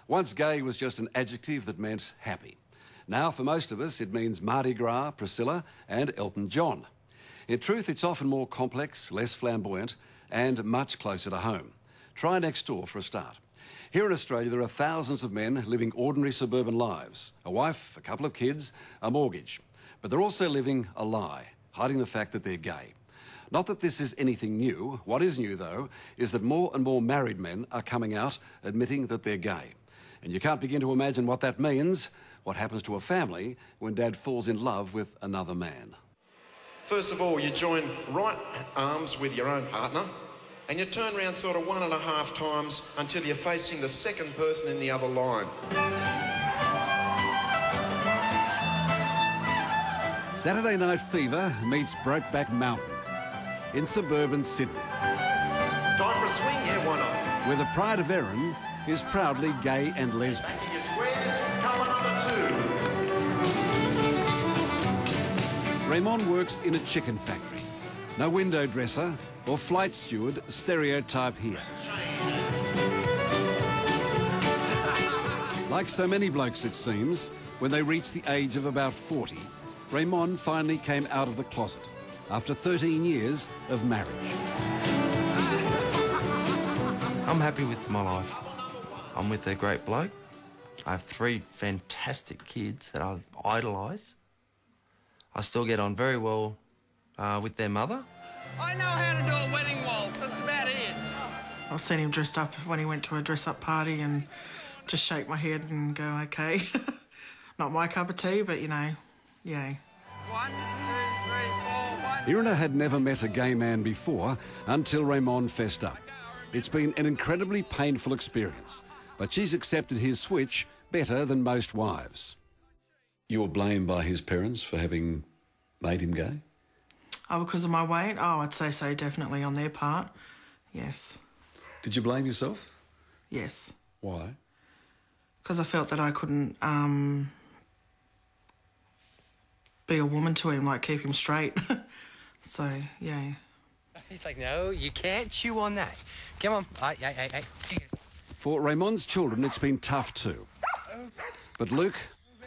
Once gay was just an adjective that meant happy. Now, for most of us, it means Mardi Gras, Priscilla and Elton John. In truth, it's often more complex, less flamboyant and much closer to home. Try next door for a start. Here in Australia, there are thousands of men living ordinary suburban lives. A wife, a couple of kids, a mortgage. But they're also living a lie, hiding the fact that they're gay. Not that this is anything new. What is new, though, is that more and more married men are coming out admitting that they're gay. And you can't begin to imagine what that means, what happens to a family when Dad falls in love with another man. First of all, you join right arms with your own partner and you turn around sort of 1.5 times until you're facing the second person in the other line. Saturday Night Fever meets Brokeback Mountain in suburban Sydney. Time for a swing? Yeah, why not? Where the pride of Erin is proudly gay and lesbian. Back in your squares, cover number 2. Reymon works in a chicken factory. No window dresser or flight steward stereotype here. Like so many blokes, it seems, when they reach the age of about 40, Reymon finally came out of the closet after 13 years of marriage. I'm happy with my life. I'm with a great bloke. I have 3 fantastic kids that I idolise. I still get on very well with their mother. I know how to do a wedding waltz, that's about it. I've seen him dressed up when he went to a dress-up party and just shake my head and go, OK. Not my cup of tea, but, you know, yeah. 1, 2, 3, 4, 1. Irina had never met a gay man before until Reymon fessed up. It's been an incredibly painful experience, but she's accepted his switch better than most wives. You were blamed by his parents for having made him gay? Oh, because of my weight? Oh, I'd say so, definitely, on their part. Yes. Did you blame yourself? Yes. Why? Because I felt that I couldn't be a woman to him, like keep him straight. So, yeah. He's like, no, you can't chew on that. Come on. Hey. For Reymon's children, it's been tough too. But Luke,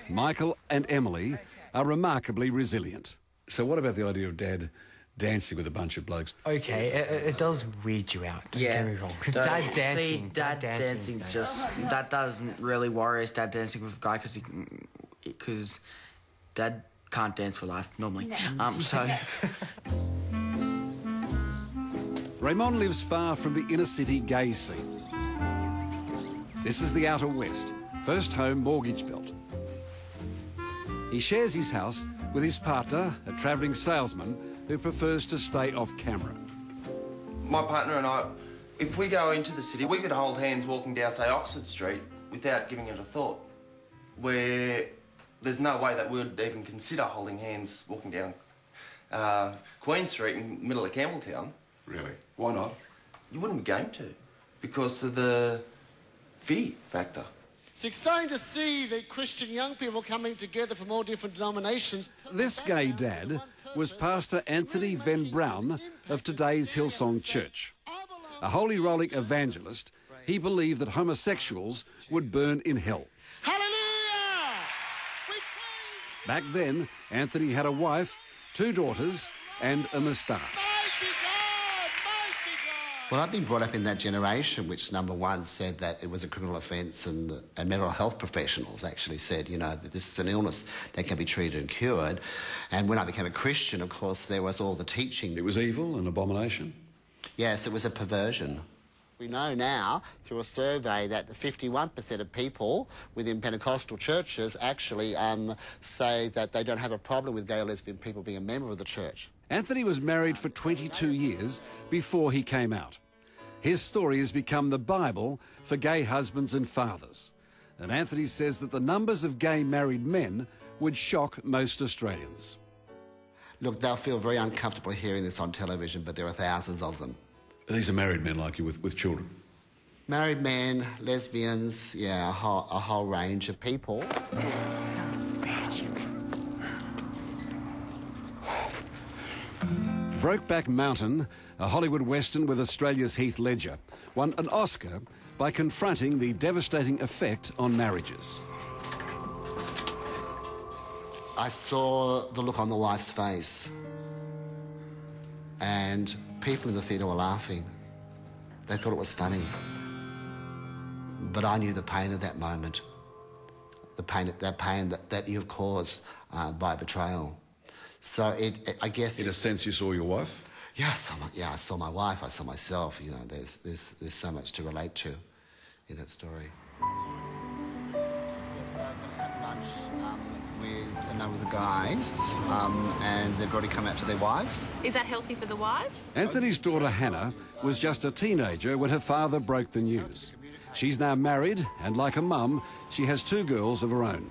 Michael and Emily are remarkably resilient. So what about the idea of Dad dancing with a bunch of blokes? Okay, it does weird you out, don't get me wrong. Dad dancing. See, Dad dancing's just... That doesn't really worry us, Dad dancing with a guy, because Dad can't dance for life, normally. So... Reymon lives far from the inner city gay scene. This is the Outer West, first home mortgage belt. He shares his house with his partner, a travelling salesman who prefers to stay off camera. My partner and I, if we go into the city, we could hold hands walking down, say, Oxford Street without giving it a thought. Where there's no way that we would even consider holding hands walking down Queen Street in the middle of Campbelltown. Really? Why not? You wouldn't be game to, because of the fear factor. It's exciting to see the Christian young people coming together from all different denominations. This gay dad was Pastor Anthony Van Brown of today's Hillsong Church. A holy rolling evangelist, he believed that homosexuals would burn in hell. Hallelujah! Back then, Anthony had a wife, 2 daughters and a moustache. Well, I've been brought up in that generation which, number one, said that it was a criminal offence, and mental health professionals actually said, you know, that this is an illness that can be treated and cured. And when I became a Christian, of course, there was all the teaching. It was evil, an abomination? Yes, it was a perversion. We know now, through a survey, that 51% of people within Pentecostal churches actually say that they don't have a problem with gay or lesbian people being a member of the church. Anthony was married for 22 years before he came out. His story has become the Bible for gay husbands and fathers. And Anthony says that the numbers of gay married men would shock most Australians. Look, they'll feel very uncomfortable hearing this on television, but there are thousands of them. These are married men like you with children? Married men, lesbians, yeah, a whole range of people. So magic. Brokeback Mountain, a Hollywood Western with Australia's Heath Ledger, won an Oscar by confronting the devastating effect on marriages. I saw the look on the wife's face, and people in the theatre were laughing. They thought it was funny. But I knew the pain of that moment, the pain that you've caused by betrayal. So I guess... In a sense, you saw your wife? Yeah, I saw my wife, I saw myself. You know, there's so much to relate to in that story. Yes, I'm going to have lunch with a number of the guys, and they've already come out to their wives. Is that healthy for the wives? Anthony's daughter Hannah was just a teenager when her father broke the news. She's now married, and like a mum, she has 2 girls of her own.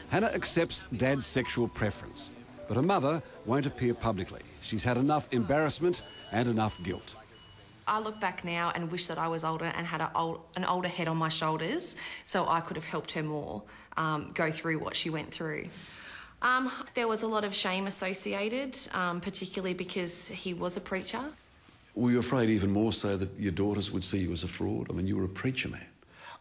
Hannah accepts Dad's sexual preference, but her mother won't appear publicly. She's had enough embarrassment and enough guilt. I look back now and wish that I was older and had an older head on my shoulders so I could have helped her more go through what she went through. There was a lot of shame associated, particularly because he was a preacher. Were you afraid even more so that your daughters would see you as a fraud? I mean, you were a preacher man.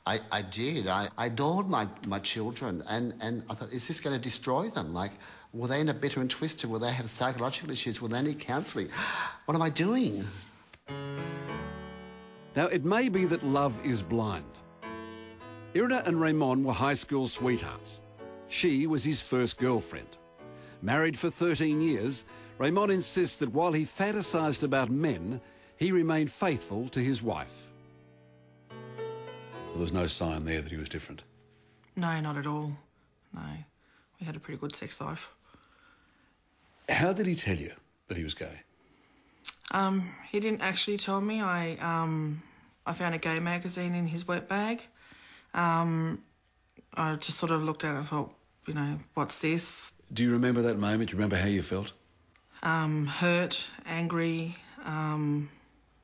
I did. I adored my children, and I thought, is this going to destroy them? Like, will they end up bitter and twisted? Will they have psychological issues? Will they need counselling? What am I doing? Now, it may be that love is blind. Irina and Reymon were high school sweethearts. She was his first girlfriend. Married for 13 years, Reymon insists that while he fantasised about men, he remained faithful to his wife. There was no sign there that he was different? No, not at all. No. We had a pretty good sex life. How did he tell you that he was gay? He didn't actually tell me. I found a gay magazine in his wet bag. I just sort of looked at it and thought, you know, what's this? Do you remember that moment? Do you remember how you felt? Hurt, angry,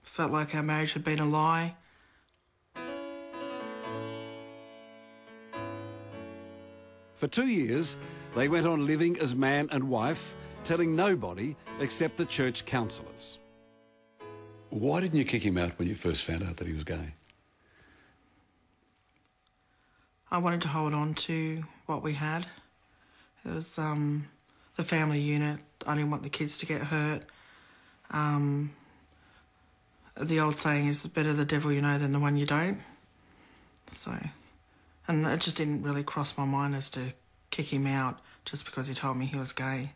felt like our marriage had been a lie. For 2 years, they went on living as man and wife, telling nobody except the church counsellors. Why didn't you kick him out when you first found out that he was gay? I wanted to hold on to what we had. It was the family unit. I didn't want the kids to get hurt. The old saying is, better the devil you know than the one you don't. So, and it just didn't really cross my mind as to kick him out just because he told me he was gay.